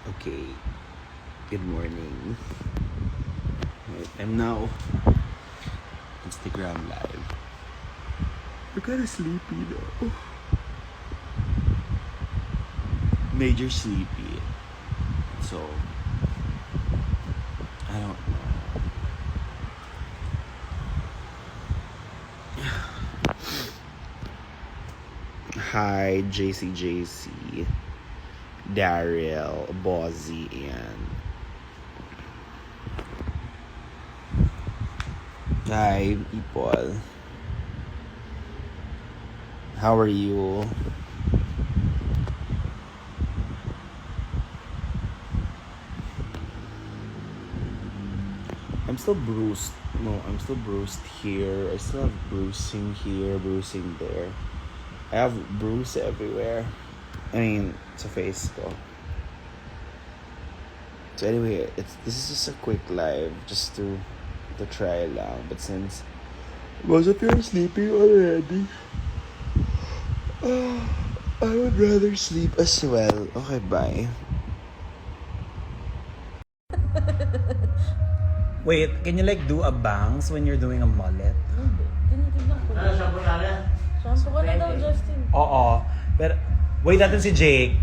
Okay. Good morning. Right, I'm now Instagram live. I'm kinda sleepy though. Major sleepy. So I don't know. Hi, JC, Daryl, Bozzy, and hi, people. How are you? I'm still bruised. No, I'm still bruised here. I still have bruising here, bruising there. I have bruise everywhere. I mean, sa face ko. So anyway, this is just a quick live, just to try lang. But since most of you are sleeping already, I would rather sleep as well. Okay, bye. Wait, can you like do a bangs when you're doing a mullet? Hindi. Tinitignan ko. Shampoo ka na daw, Justin. Oo. Pero, wait natin si Jake.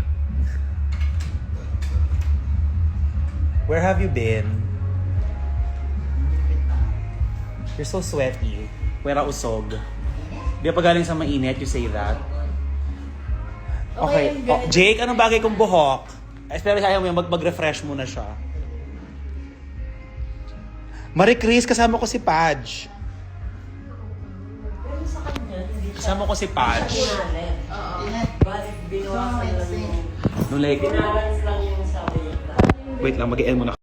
Where have you been? You're so sweaty. Wera usog. Di pa galing sa mainit, you say that? Okay. I'm good. Jake, anong bagay kong buhok? Especially ayaw mo yung mag-refresh muna siya. Marie Chris, kasama ko si Padge. Pero sa kanya, hindi siya. Kasama ko si Padge. Pinalit. Oo. Balik, binawasan lang yung... Nung like, Binalance lang yung sabi niya. wait lang, mag-end muna.